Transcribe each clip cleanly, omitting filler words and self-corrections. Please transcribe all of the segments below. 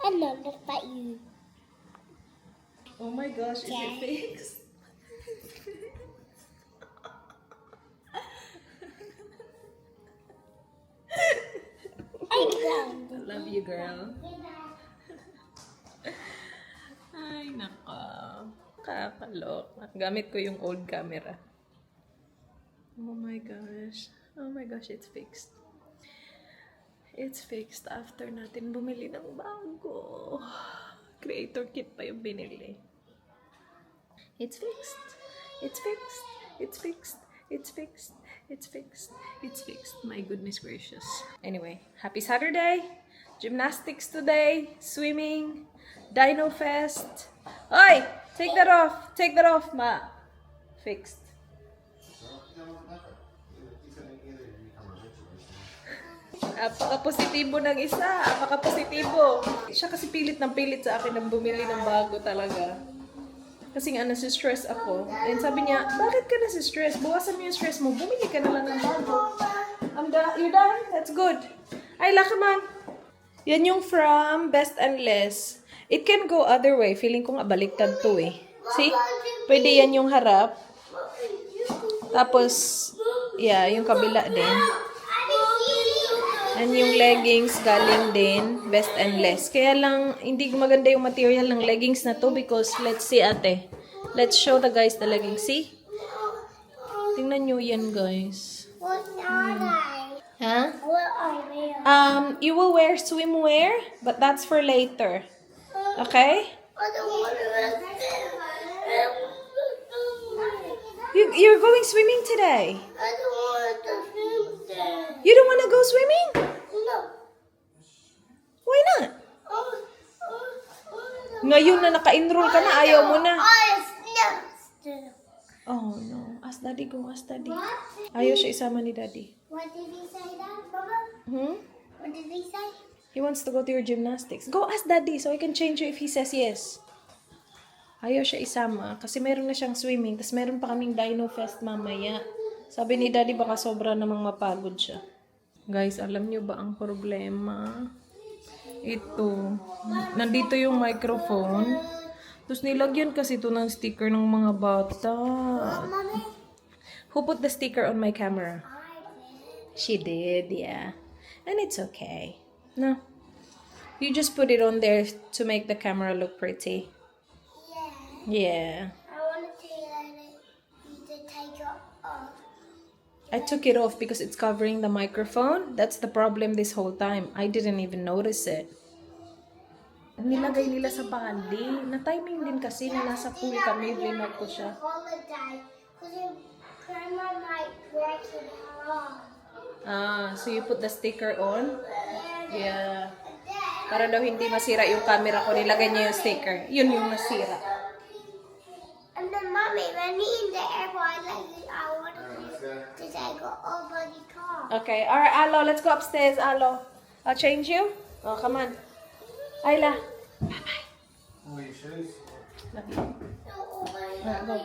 And then look at you. Oh my gosh, is it fixed? I Love you, girl. Ay, nako. Kakalok. At gamit ko yung old camera. Oh my gosh. Oh my gosh, it's fixed. It's fixed after natin bumili ng bago. Creator kit pa yung binili. It's fixed. It's fixed. It's fixed. It's fixed. It's fixed. It's fixed. My goodness gracious. Anyway, happy Saturday. Gymnastics today. Swimming. Dino Fest. Oi! Take that off. Take that off, ma. Fixed. Apaka-positibo ng isa. Apaka-positibo. Siya kasi pilit ng pilit sa akin ng bumili ng bago talaga. Kasi nga, nasi-stress ako. And sabi niya, bakit ka nasi-stress? Buwasan mo yung stress mo. Bumili ka na lang ng bago. You're done? That's good. Ayla, come on. Yan yung from Best and Less. It can go other way. Feeling ko nga baliktad to eh. See? Pwede yan yung harap. Tapos, yeah, yung kabila din. And yung leggings galing din, Best and Less. Kaya lang, hindi maganda yung material ng leggings na to because, let's see ate. Let's show the guys the leggings. See? Tingnan nyo yan, guys. What are they? Huh? What are they? You will wear swimwear, but that's for later. Okay? I don't want to. You're going swimming today. I don't want to swim there. You don't want to go swimming? No. Why not? Ngayon na naka-enroll ka na, ayaw mo na. Oh no. Ask daddy, go. Ask daddy. Ayaw siya isama ni daddy. What did he say, Dad, Mama? What did he say? He wants to go to your gymnastics. Go ask daddy so I can change you if he says yes. Ayaw siya isama kasi meron na siyang swimming. Tapos meron pa kaming Dino Fest mamaya. Sabi ni daddy baka sobra namang mapagod siya. Guys, alam niyo ba ang problema? Ito. Nandito yung microphone. Tapos nilagyan kasi ito ng sticker ng mga bata. Mommy? Who put the sticker on my camera? I did. She did, yeah. And it's okay. No. You just put it on there to make the camera look pretty. Yeah. Yeah. I wanted to you to take it off. I took it off because it's covering the microphone. That's the problem this whole time. I didn't even notice it. Nilagay nila sa bali. Na-timing din kasi na nasa pool kami. Blinag ko siya. Holiday. Because your grandma might break it off. So you put the sticker on? Yeah. Para daw hindi masira yung camera ko. Nilagay niya yung sticker. Yun yung nasira. And then, Mommy, when we in the airport, I wanted you to take it over the car. Okay. Alright, Alo. Let's go upstairs, Alo. I'll change you. Oh, come on. Ayla. Bye-bye. Oh, your shoes? Love you. Alright, go.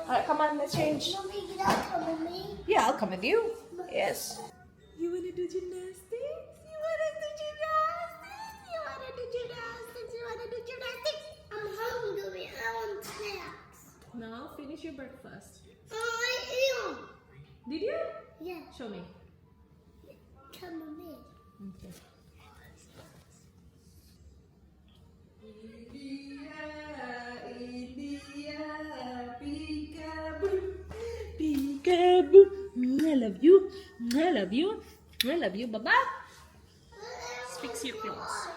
Alright, come on. Let's change. Mommy, you don't come with me. Yeah, I'll come with you. Yes. You wanna do gymnastics? You wanna do gymnastics? You wanna do gymnastics? You wanna do gymnastics? I'm hungry. I want snacks. No, finish your breakfast. I am. Did you? Yeah, Show me. come with me. Okay. Peekaboo. I love you. I love you. I love you. Baba. Let's fix your clothes.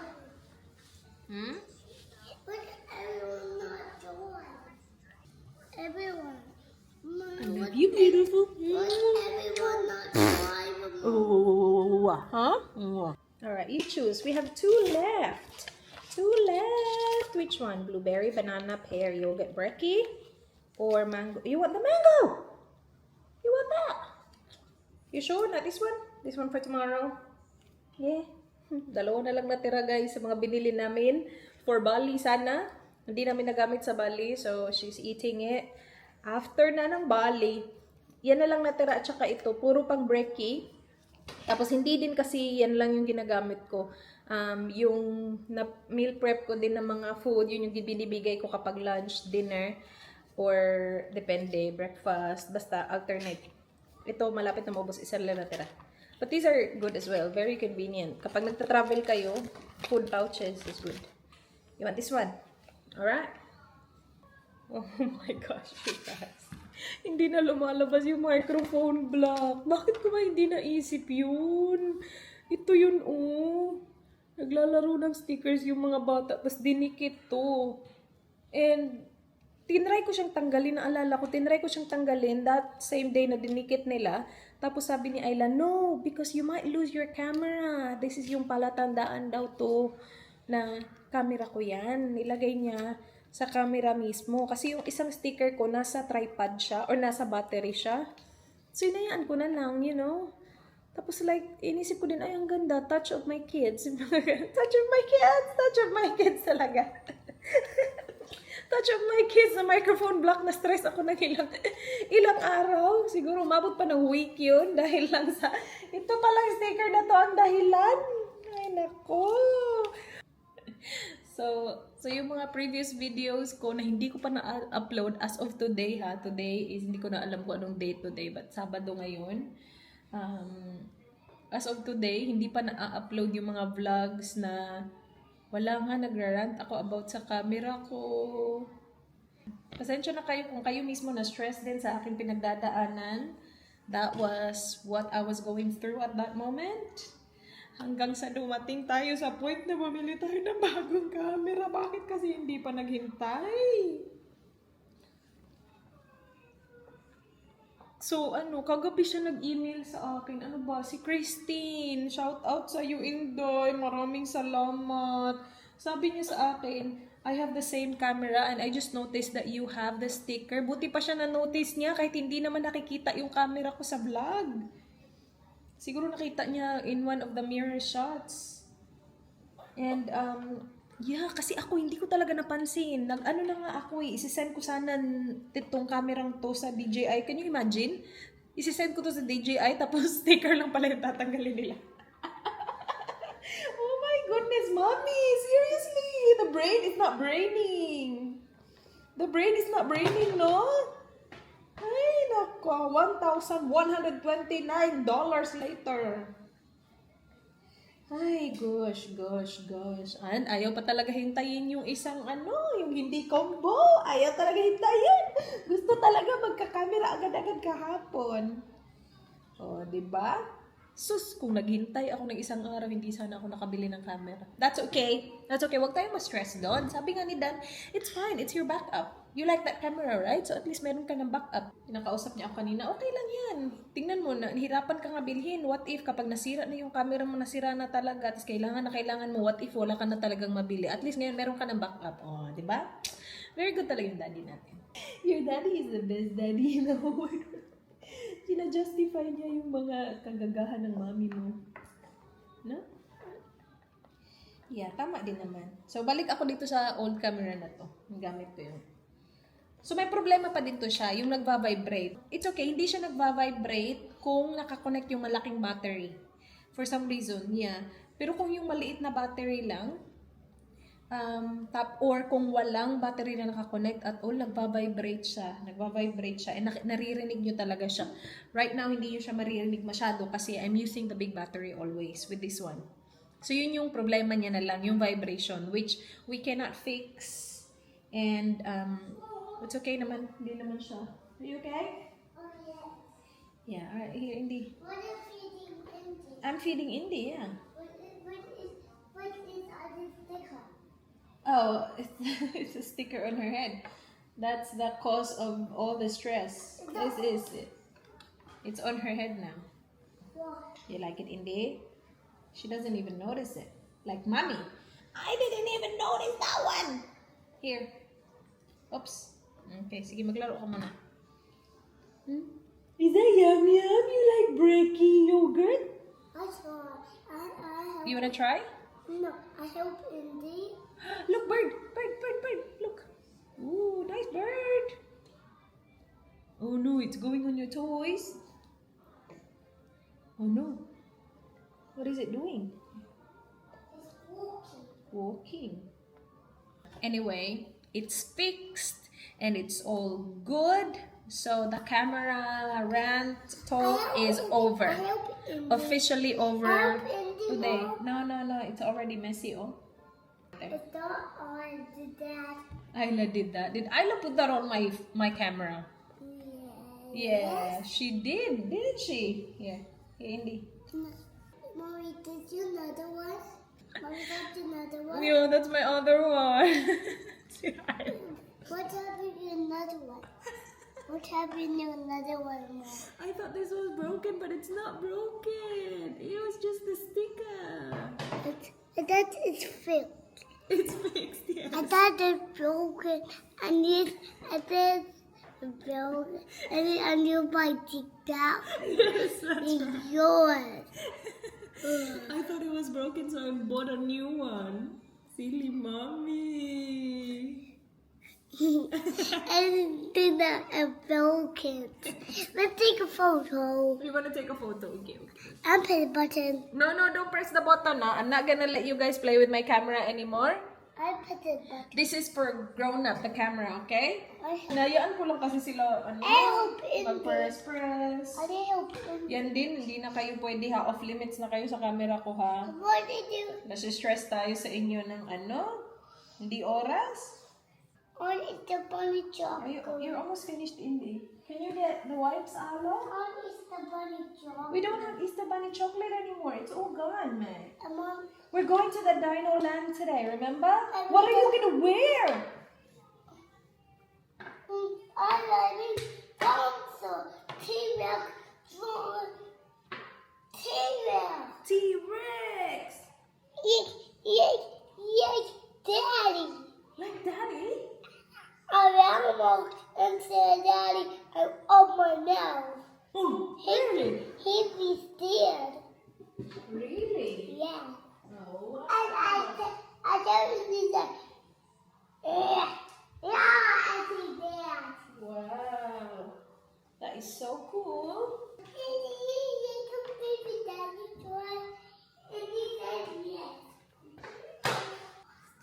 But everyone not doing. Everyone. I love you, beautiful. But everyone not doing. Oh, huh? All right, you choose. We have 2 left. 2 left. Which one? Blueberry, banana, pear, yogurt, brekkie, or mango? You want the mango? You want that? You sure? Not this one? This one for tomorrow? Yeah. Dalawa na lang natira guys sa mga binili namin for Bali sana. Hindi namin nagamit sa Bali, so she's eating it. After na ng Bali, yan na lang natira at saka ito, puro pang brekkie. Tapos hindi din kasi yan lang yung ginagamit ko. Yung meal prep ko din ng mga food, yun yung binibigay ko kapag lunch, dinner, or depende, breakfast, basta alternate. Ito, malapit na maubos, isa lang natira. But these are good as well, very convenient. Kapag nagta-travel kayo, food pouches is good. You want this one? Alright? Oh my gosh, you guys. Hindi na lumalabas yung microphone block. Bakit ko ba hindi naisip yun? Ito yun, oh. Naglalaro ng stickers yung mga bata, tapos dinikit to. And, tinry ko siyang tanggalin, naalala ko, tinry ko siyang tanggalin that same day na dinikit nila. Tapos sabi ni Ayla, no, because you might lose your camera. This is yung palatandaan daw to na camera ko yan. Nilagay niya sa camera mismo. Kasi yung isang sticker ko, nasa tripod siya or nasa battery siya. So, inayaan ko na lang, you know. Tapos like, inisip ko din, ay, ang ganda, touch of my kids. Touch of my kids! Touch of my kids talaga. Touch of my kids na microphone block, na stress ako ng ilang araw. Siguro umabot pa ng week yun dahil lang sa, ito palang sticker na to ang dahilan. Ay, nako. So yung mga previous videos ko na hindi ko pa na-upload as of today ha. Today is, hindi ko na alam kung anong date today, but Sabado ngayon. As of today, hindi pa na-upload yung mga vlogs na wala nga, nagrarant ako about sa camera ko. Pasensya na kayo kung kayo mismo na-stress din sa aking pinagdadaanan. That was what I was going through at that moment. Hanggang sa dumating tayo sa point na bumili tayo ng bagong camera. Bakit kasi hindi pa naghintay? So, kagabi siya nag-email sa akin. Ano ba? Si Christine. Shout out sa iyo, Indoy. Maraming salamat. Sabi niya sa akin, I have the same camera and I just noticed that you have the sticker. Buti pa siya na-notice niya kahit hindi naman nakikita yung camera ko sa vlog. Siguro nakita niya in one of the mirror shots. And, yeah, kasi ako hindi ko talaga napansin. Nag-ano na nga ako isisend ko sana itong kamerang to sa DJI. Can you imagine? Isisend ko to sa DJI tapos sticker lang pala yung tatanggalin nila. Oh my goodness, mommy! Seriously! The brain is not braining. The brain is not braining, no? Ay, nako. $1,129 later. Ay, gosh. And ayaw pa talaga hintayin yung isang yung hindi combo. Ayaw talaga hintayin. Gusto talaga magka-camera agad-agad kahapon. O, diba? Sus, kung naghintay ako ng isang araw, hindi sana ako nakabili ng camera. That's okay. Huwag tayong ma-stress doon. Sabi nga ni Dan, it's fine. It's your backup. You like that camera, right? So at least meron ka ng backup. Pinakausap niya ako kanina, okay lang yan. Tingnan mo, nahirapan ka nga bilhin. What if kapag nasira na yung camera mo, nasira na talaga, tapos kailangan mo, what if wala ka na talagang mabili? At least ngayon meron ka ng backup. Oh, di ba? Very good talaga yung daddy natin. Your daddy is the best daddy in the whole world. Sina-justify niya yung mga kagagahan ng mami mo. No? Yeah, tama din naman. So, balik ako dito sa old camera na to. Gamit ko yun. So, may problema pa din to siya, yung nagva-vibrate. It's okay, hindi siya nagva-vibrate kung nakakonect yung malaking battery. For some reason, yeah. Pero kung yung maliit na battery lang, or kung walang battery na nakakonect at all, nagva-vibrate siya. And naririnig nyo talaga siya. Right now, hindi nyo siya maririnig masyado kasi I'm using the big battery always with this one. So, yun yung problema niya na lang, yung vibration, which we cannot fix. And, it's okay naman. Hindi naman siya. Are you okay? Oh, yes. Yeah, alright. Here, Indy. What is feeding Indy? I'm feeding Indy, yeah. What is on the sticker? Oh, it's a sticker on her head. That's the cause of all the stress. This is it. It's on her head now. What? You like it, Indy? She doesn't even notice it. Like, Mommy, I didn't even notice that one. Here. Oops. Okay, sige, maglaro ka muna. Is that yum? You like breaking yogurt? I saw. I You wanna try? No, I help Indy. Look, bird. Look. Ooh, nice bird. Oh no, it's going on your toys. Oh no. What is it doing? It's walking. Anyway, it's fixed and it's all good. So the camera rant talk is over. Officially over today. No, it's already messy. Oh, It's not on the dad. Ayla did that. Did Ayla put that on my camera? Yeah, she didn't she? Yeah, Indy. Mommy, did you another one? Mommy, that's another one. Yeah, that's my other one. What happened to another one? What happened to another one more? I thought this was broken, but it's not broken. It was just the sticker. It's fixed. It's fixed, yeah. I thought it's broken. And it's broken. And you might take that. Yes, that's It's right. yours. I thought it was broken, so I bought a new one. Silly mommy. And then it's broken. Let's take a photo. You want to take a photo? Okay. And press the button. No, don't press the button. I'm not gonna let you guys play with my camera anymore. I press the button. This is for grown up, the camera, okay? Hinayaan ko lang kasi sila, help in mag-press. I didn't help him. Yan din, hindi na kayo pwede ha. Off limits na kayo sa camera ko ha. What did you? Nasi-stress tayo sa inyo ng hindi oras. On is the bunny chocolate. You're almost finished, Indy. Can you get the wipes, Alo? On is the bunny chocolate. We don't have Easter Bunny chocolate anymore. It's all gone, man. Mom, We're going to the Dino Land today, remember? What are you gonna wear? I like dinosaur. T-Rex. T-Rex. T-Rex! Yes, Daddy. Like Daddy? I'm animal and say Daddy. I'm on my nose. Oh, really? He'd be scared. Really? Yeah. Oh. I don't need that. Yeah, I see that. Wow. That is so cool.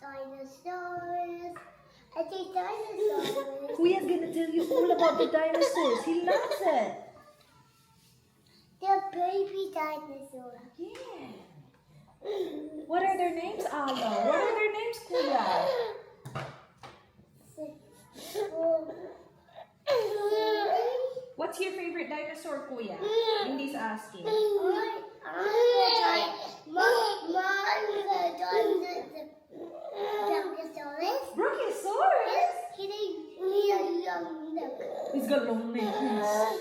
Dinosaurs. I think dinosaurs. Kuya's gonna tell you all about the dinosaurs. He loves it. The baby dinosaur. Yeah. What are their names, Alo? What are their names, Kuya? What's your favorite dinosaur, Kuya? Indy's asking. Brachiosaurus? He's got long legs.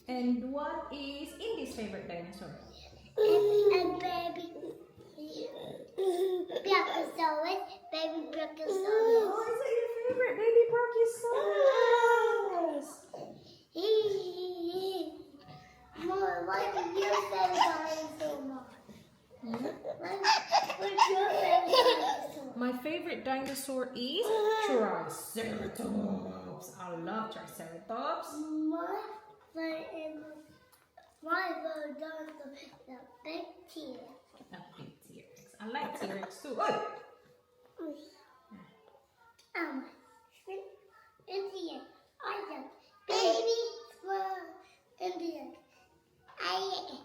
And what is Indy's favorite dinosaur? And baby Brachiosaurus, baby Brachiosaurus. Oh, is that your favorite, baby Brachiosaurus? Mom, why do you say dinosaur, Mom? What's your favorite dinosaur? My favorite dinosaur is Triceratops. I love Triceratops. My favorite dinosaur is the big T-Rex. A big T-Rex. I like T-Rex too. Oh! Indian. I like baby squirrel. Indian. I like it.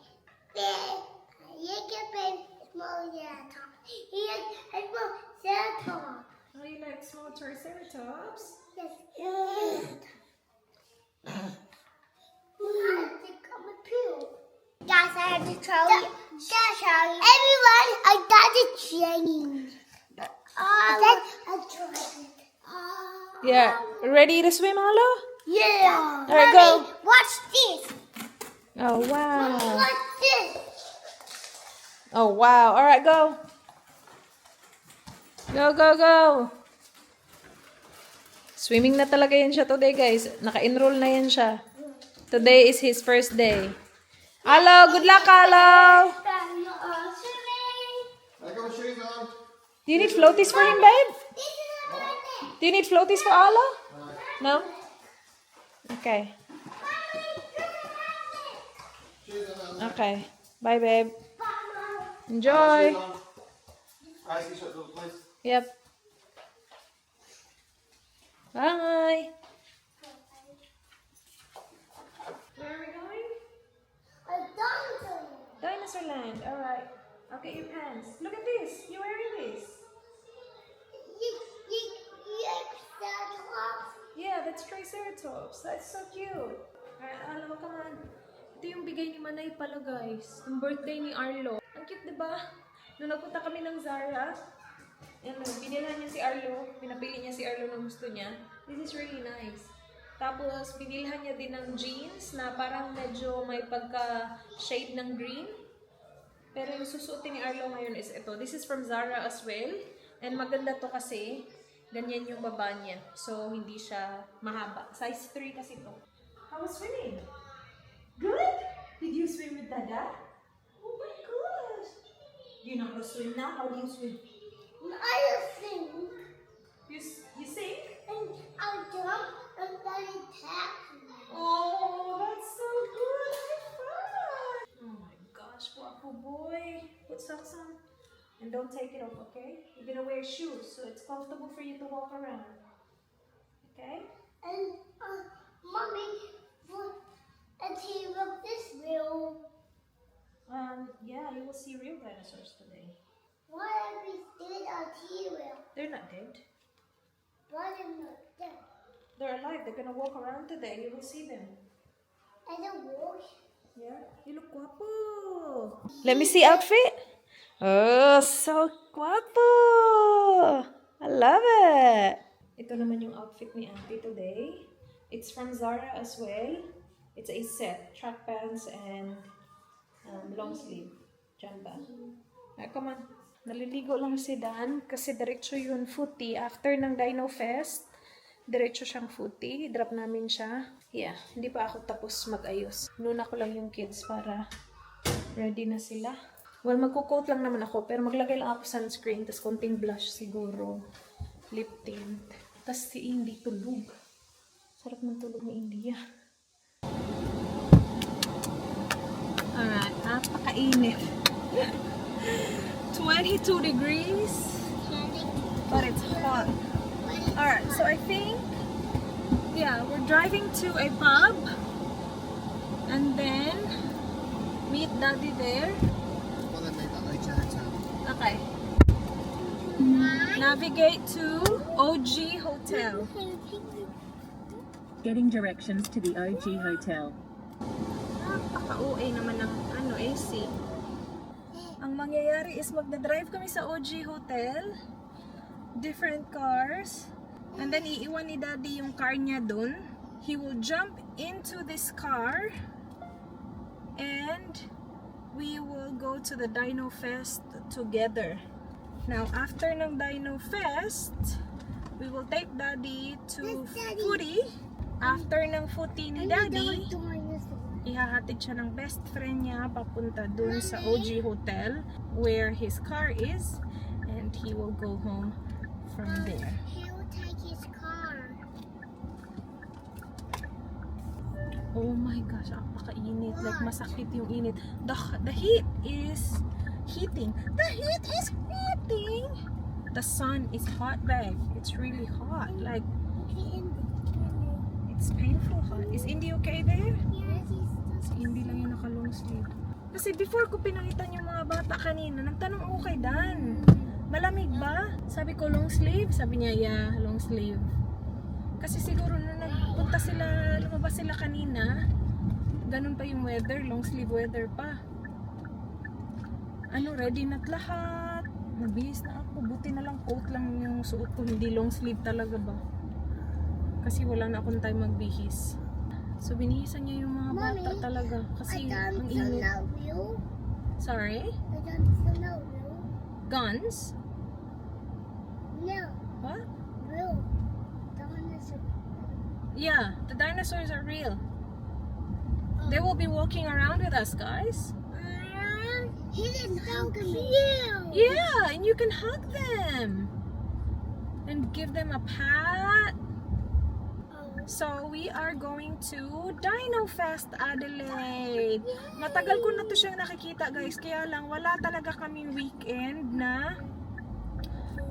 Baby small Ceratops. He has a small Ceratops. Oh, you like small Triceratops? Yes. I think I'm a poo. Guys, I have to tell you. Everyone, I got a change. That's a dragon. Yeah. Ready to swim, Alo? Yeah. All right, go. Watch this. Oh, wow. Watch this. Oh, wow. All right, go. Go. Swimming na talaga yan siya today, guys. Naka-enroll na yan siya. Today is his first day. Alo, good luck, Alo. Do you need floaties for him, babe? Do you need floaties for Alo? No? Okay. Okay. Bye, babe. Enjoy. Icy shut the place. Yep. Bye. Where are we going? A dinosaur. Dinosaur land. All right. I'll get your pants. Look at this. You're wearing this. You Triceratops. Yeah, that's Triceratops. That's so cute. Alright, alam mo, come on. Ito yung bigay ni Manay pala, guys. Yung birthday ni Arlo. Ang cute, diba? Nung nagpunta kami ng Zara, binilhan niya si Arlo. Pinapili niya si Arlo na gusto niya. This is really nice. Tapos, binilhan niya din ng jeans na parang medyo may pagka-shade ng green. Pero yung susuotin ni Arlo ngayon is ito. This is from Zara as well. And maganda to kasi ganyan yung baba niya. So, hindi siya mahaba. Size 3 kasi to. How was swimming? Good? Did you swim with Dada? Oh my gosh! Do you know how to swim now? How do you swim? I sing. You sing? And I jump and then it taps me. Oh, that's so good! High five! Oh my gosh, guapo boy. Put socks on. And don't take it off, okay? You're gonna wear shoes, so it's comfortable for you to walk around. Okay? And mommy, a T-Rex is real. Yeah, you will see real dinosaurs today. What if we did a T-Rex? They're not dead. But I'm not dead. They're alive. They're gonna walk around today. You will see them. And a wolf. Yeah, you look guapo. Let me see outfit. Oh, so guapo. I love it. Ito naman yung outfit ni Auntie today. It's from Zara as well. It's a set. Track pants and long sleeve. Jumper. Ay, come on. Naliligo lang si Dan kasi diretso yun footy. After ng Dino Fest, diretso siyang footy. Drop namin siya. Yeah, hindi pa ako tapos mag-ayos. Nuna ko lang yung kids para ready na sila. Well, magko-coat lang naman ako, pero maglagay lang ako sunscreen, tas konting blush siguro. Lip tint. Tas si Indy tulog. Sarap ng tulog ni Indy. Alright, napakainit. 22 degrees. But it's hot. Alright, so I think, yeah, we're driving to a pub. And then, meet Daddy there. Okay. Navigate to OG Hotel. Getting directions to the OG Hotel. Napaka-OA naman ng AC. Ang mangyayari is magdadrive kami sa OG Hotel. Different cars. And then iiwan ni Daddy yung car niya dun. He will jump into this car. And we will go to the Dino Fest together. Now, after ng Dino Fest, we will take Daddy to Footy. After ng Footy ni Daddy, ihahatid siya ng best friend niya papunta dun sa OG Hotel where his car is, and he will go home from there. He will take his car. Oh my gosh, napakainit. Like, masakit yung init. The heat is heating. The heat is heating! The sun is hot, babe. It's really hot. Like, it's painful hot. Is Indy okay there? Si Indy lang yung naka-long sleeve. Kasi before ko pinangitan yung mga bata kanina, nagtanong ako kay Dan, malamig ba? Sabi ko, long sleeve? Sabi niya, yeah, long sleeve. Kasi siguro nung nagpunta sila, lumabas sila kanina, ganun pa yung weather, long sleeve weather pa. Ano, ready na't lahat. Nabihis na ako. Buti na lang coat lang yung suot ko, hindi long sleeve talaga ba? Kasi wala na akong time magbihis. So, binihisan niya yung mga bata talaga. Kasi ang init. Sorry? I don't know. Guns? No. What? Real. Dinosaur. Yeah, the dinosaurs are real. They will be walking around with us, guys. He didn't hug me. Yeah, and you can hug them. And give them a pat. So, we are going to Dino Fest, Adelaide. Matagal ko na to siyang nakikita, guys. Kaya lang, wala talaga kaming weekend na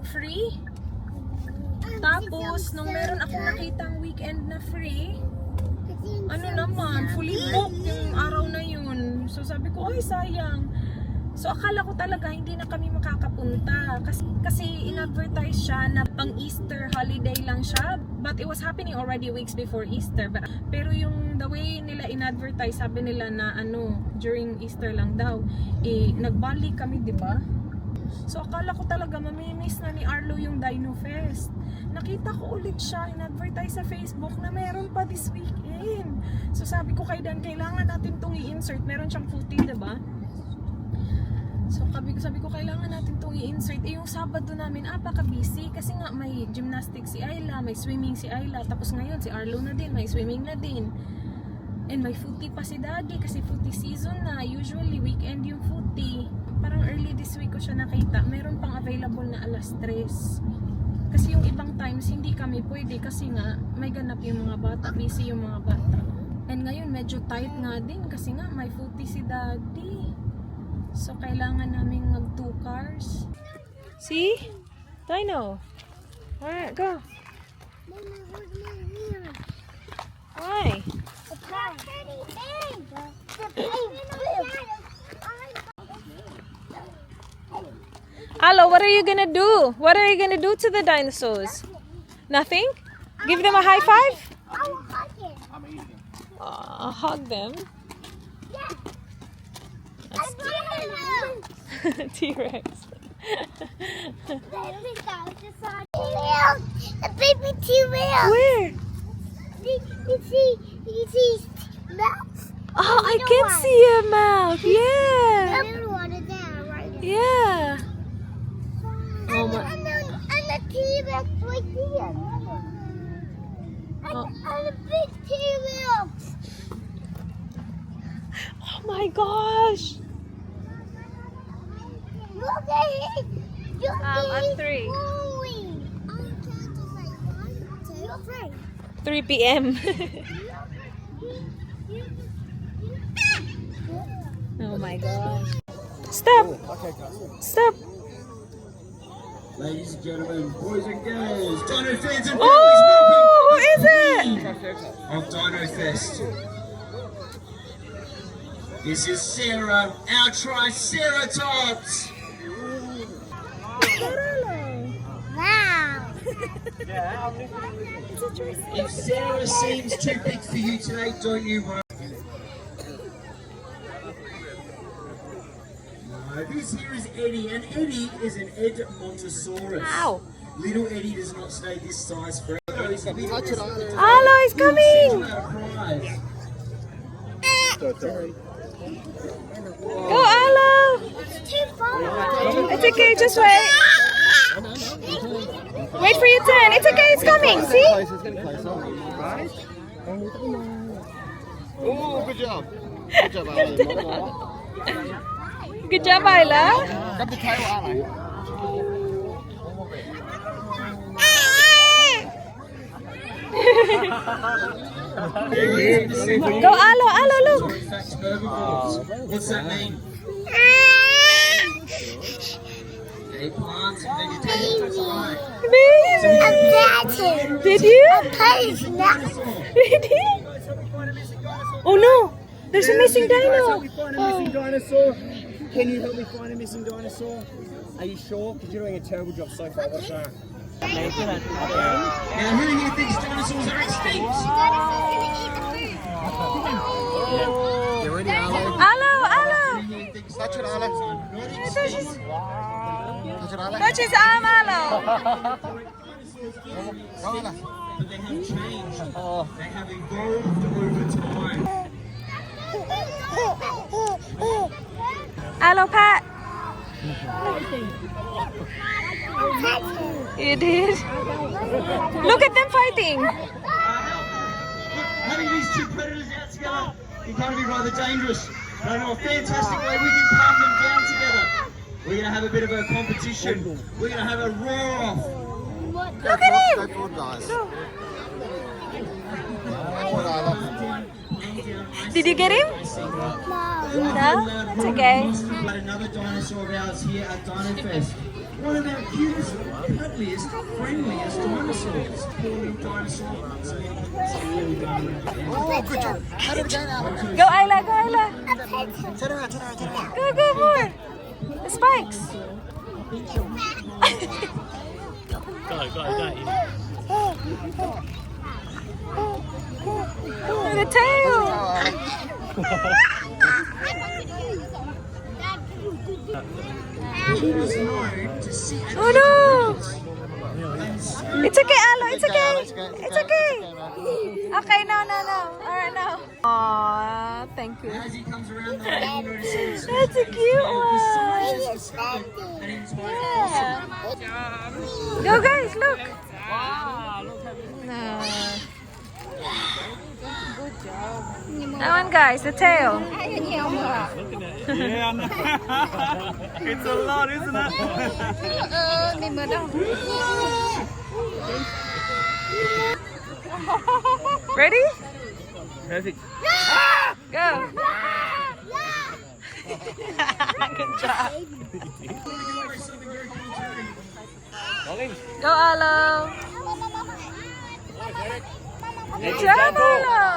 free. Tapos, nung meron akong nakitang weekend na free, ano naman, fully booked yung araw na yun. So sabi ko, ay sayang. So akala ko talaga hindi na kami makakapunta. Kasi in-advertise siya na pang Easter holiday lang siya. But it was happening already weeks before Easter. Pero yung the way nila in-advertise, sabi nila na during Easter lang daw. Nagbalik kami, di ba? So akala ko talaga mamimiss na ni Arlo yung Dino Fest. Nakita ko ulit siya in-advertise sa Facebook na meron pa this weekend. So sabi ko kay Dan, kailangan natin itong i-insert. Meron siyang footy, diba? So sabi ko kailangan natin itong i-insert. Yung Sabado namin, apaka-busy. Kasi nga may gymnastics si Ayla, may swimming si Ayla. Tapos ngayon si Arlo na din, may swimming na din. And may footy pa si Daddy kasi footy season na. Usually weekend yung footy. Parang early this week ko siya nakita. Meron pang available na 3:00. Kasi yung ibang times hindi kami pwede kasi nga may ganap yung mga bata, busy yung mga bata. And ngayon medyo tight nga din kasi nga may footy si Daddy. So kailangan naming mag 2 cars. See? Dino. Alright, go. Why? Allo, what are you gonna do? What are you gonna do to the dinosaurs? Nothing? Give them a high five? I will hug it. Hug them. Yeah. That's T-Rex. A baby T-Rex. Where? You see mouth? Oh, I can see a mouth. Yeah. Little one is there right now. Yeah. Oh my. And the T-Rex right here. And a big T-Rex. Oh my gosh. Look at it. I'm 3. Moving. I can't just like 1, 2, 3. 3 p.m. Oh my gosh. Stop. Stop. Ladies and gentlemen, boys and girls, Dino fans and Oh, who is it? of Dino Fest. This is Sarah, our Triceratops. Wow. If Sarah seems too big for you today, don't you worry. This here is Eddie, and Eddie is an Edmontosaurus. Ow. Little Eddie does not stay this size forever. He's a big Allo is coming. Go, Allo. It's too far. It's okay, just wait. Wait for your turn. It's okay, it's coming. See? Oh, good job. Good job, Alan. Good job, Ayla. Grab the tail, Alan. Go, Allo. Allo, look. In fact, herbivores. What's that mean? They plants and vegetation. That's right. Amazing. Did you? Did you? Oh no, there's a missing dino. Help me find a missing dinosaur. Can you help me find a missing dinosaur? Are you sure? Because you're doing a terrible job so far. What's that? Now, who here thinks dinosaurs are extinct? You ready, Alan? Allo. Who here thinks Touch it, Alan. dinosaurs are not extinct? Touch it, Alan. Touch his arm, Allo. Go, Alan. But they have changed. They have evolved over time. Allo, Pat. You did. Look at them fighting. Having these two predators out together can kind of be rather dangerous. But I know a fantastic way we can calm them down together. We're going to have a bit of a competition. We're going to have a roar-off. Look at Go him. forward, guys. Forward, Alan. Did you get him? No. It's okay. But another dinosaur of ours here at Dino Fest. one of our cutest, cuddliest, friendliest dinosaurs. Poor little dinosaur. Oh, good job. Cut it again, Alex. Go, Isla, go, Isla. Turn around, turn around, turn around. Go, go, more. The spikes. The tail. Oh no! It's okay, Alo. It's okay. It's okay. Okay, no. Alright, no. Aww, thank you. As he comes around the lane, you notice That's a cute one. an entire Yeah. Go, guys, look. That one, guys, the tail. Yeah, it's a lot, isn't it? Ready? Perfect. Go. Good job. Go, Alo. Good job, Alo.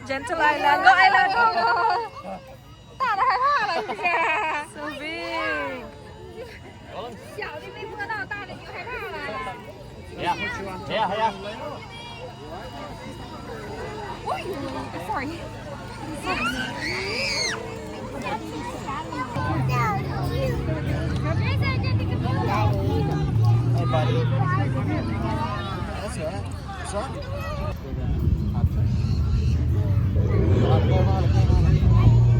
Gentle Isla. Go, Isla. Go. So big. Yeah, yeah. Hey, buddy. That's all right. That's all right.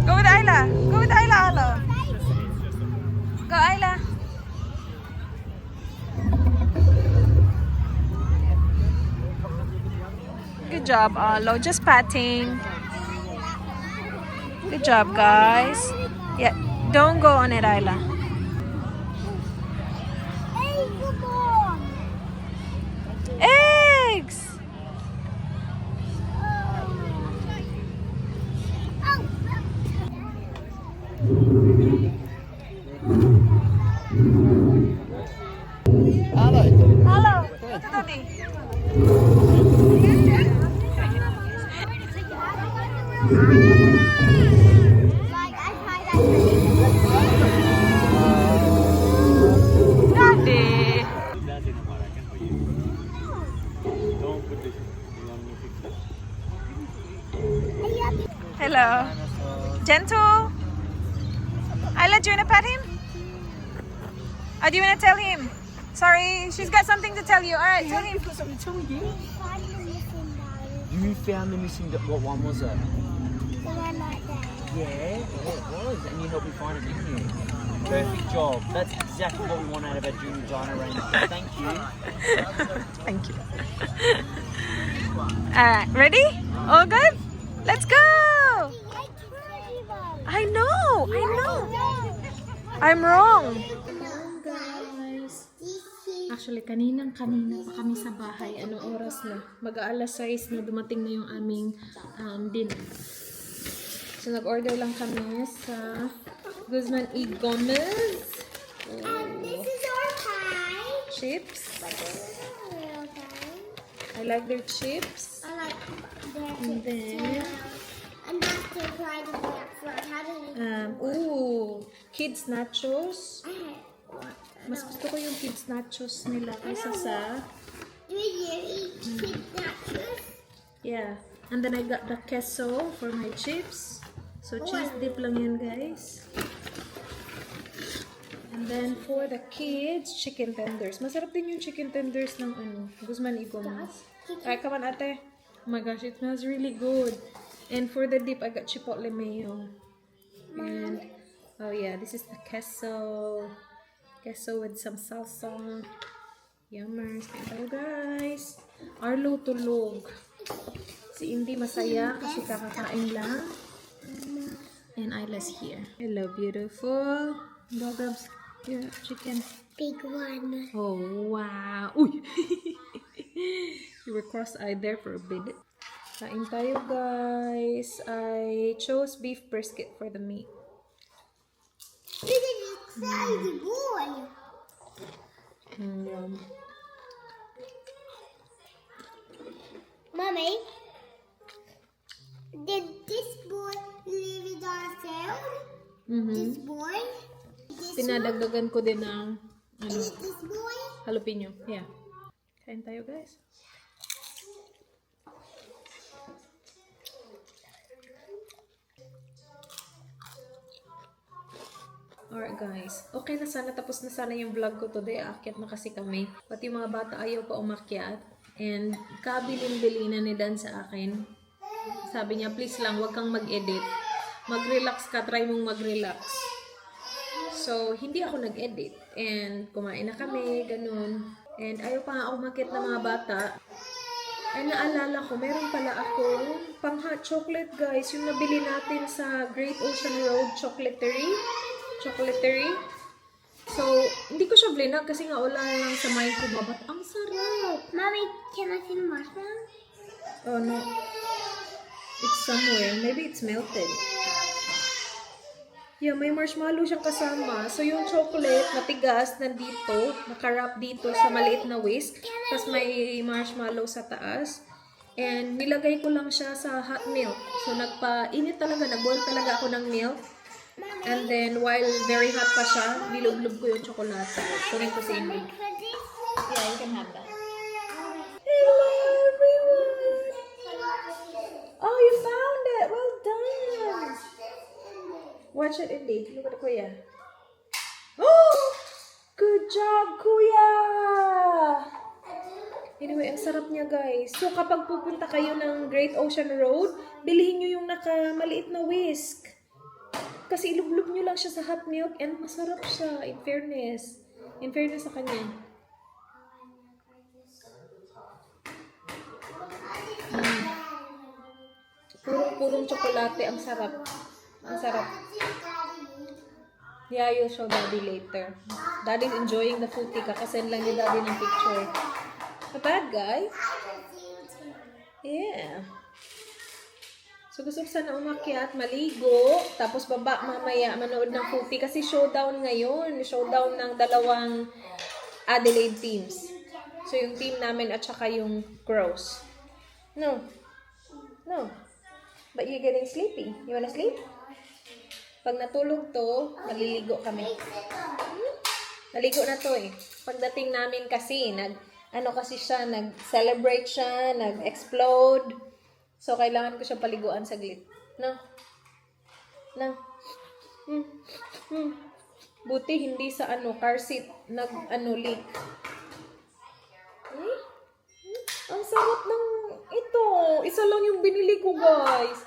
Go with Isla. Go with Isla, Alo. Go, Isla. Good job, Alo. Just patting. Good job, guys. Yeah, don't go on it, Isla. Hey, come on. Eggs! Hello. Daddy. Like, I tried that. Daddy. Hello. Gentle. Isla, do you want to pet him? Or do you want to tell him? Sorry, she's got something to tell you. Alright, tell him. You found the missing. What one was it? The one like that. Yeah, it was, and you helped me find it, didn't you? Perfect job. That's exactly what we want out of our junior dino range. Thank you. Thank you. Alright, ready? All good? Let's go! I know. I'm wrong. Actually, kanina pa kami sa bahay. Anong oras na? Mag-aalas 6 na dumating na yung aming dinner. So, nag-order lang kami sa Guzman y Gomez. This is our pie. Chips. But this is a real pie. I like their chips. I like their And then, and that's their pride of that front. How did it? kids nachos. I had one. Mas gusto ko yung kids nachos nila kaysa sa... Do you eat kid nachos? Yeah. And then I got the queso for my chips. So cheese dip lang yan, guys. And then for the kids, chicken tenders. Masarap din yung chicken tenders ng Guzman y Gomez. Alright, come on, ate. Oh my gosh, it smells really good. And for the dip, I got chipotle mayo. And, oh yeah, this is the queso. Queso with some salsa. Yummers. Hello, guys. Arlo tulog. Si Indy masaya kasi kakakain lang. And Isla's here. Hello, beautiful. Go grabs your chicken. Big one. Oh, wow. Uy! You were cross-eyed there for a bit. Kain tayo, guys. I chose beef brisket for the meat. This is a crazy boy. Yum. Mommy, did this boy live with ourselves? This boy? This Pinadagdagan ko din ng Is this boy? jalapeno. Yeah. Kain tayo, guys. Alright guys, okay na sana, tapos na sana yung vlog ko today. Aakyat na kasi kami. Pati yung mga bata ayaw pa umakyat. And kabilin-bili na ni Dan sa akin. Sabi niya, please lang, wag kang mag-edit. Mag-relax ka, try mong mag-relax. So, hindi ako nag-edit. And kumain na kami, ganun. And ayaw pa nga umakyat ng mga bata. Ay, naalala ko, meron pala akong pang hot chocolate, guys. Yung nabili natin sa Great Ocean Road Chocolatery. So, hindi ko siya blinag kasi nga wala lang sa mind ko. Babat, ang sarap! Mommy, can I see the marshmallow? Oh, no. It's somewhere. Maybe it's melted. Yeah, may marshmallow siyang kasama. So, yung chocolate, matigas, nandito. Nakarap dito sa maliit na whisk. Tapos may marshmallow sa taas. And nilagay ko lang siya sa hot milk. So, nagpa-init talaga. Nag-boil talaga ako ng milk. And then, while very hot pa siya, nilublob ko yung chocolate. Kunin ko sa inyo. Yeah, you can have that. Hello, everyone! Oh, you found it! Well done! Watch it indeed. Look at the kuya. Oh! Good job, kuya! Anyway, ang sarap niya, guys. So, kapag pupunta kayo ng Great Ocean Road, bilihin nyo yung nakamaliit na whisk. Kasi ilublob nyo lang siya sa hot milk and masarap siya, in fairness. In fairness sa kanya. Purong tsokolate, ang sarap. Ang sarap. Yeah, you'll show Daddy later. Daddy's enjoying the food. Kakasend lang ni Daddy ng picture. Not bad, guys. Yeah. So, gusto ko sana umakyat, maligo, tapos baba mamaya, manood ng footy. Kasi showdown ngayon. Showdown ng dalawang Adelaide teams. So, yung team namin at saka yung Crows. No. No. But you're getting sleepy. You wanna sleep? Pag natulog to, maliligo kami. Naligo na to eh. Pagdating namin kasi, nag-celebrate siya, nag-explode. So, kailangan ko siya paliguan saglit. No? No? Buti hindi sa car seat leak. Ang sarap ng ito. Isa lang yung binili ko, guys.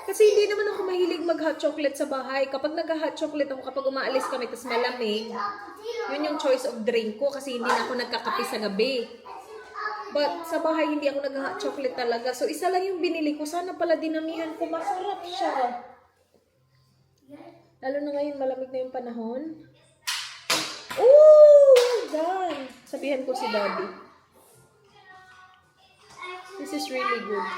Kasi hindi naman ako mahilig mag-hot chocolate sa bahay. Kapag nag-hot chocolate ako, kapag umaalis kami, tapos malamig, yun yung choice of drink ko kasi hindi na ako nagkakape sa gabi. But sa bahay, hindi ako nag-hot chocolate talaga. So, isa lang yung binili ko. Sana pala dinamihan ko. Masarap siya. Lalo na ngayon, malamig na yung panahon. Oh, well done. Sabihan ko si Daddy. This is really good.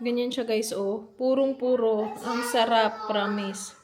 Ganyan siya, guys, oh. Purong-puro. Ang sarap, promise.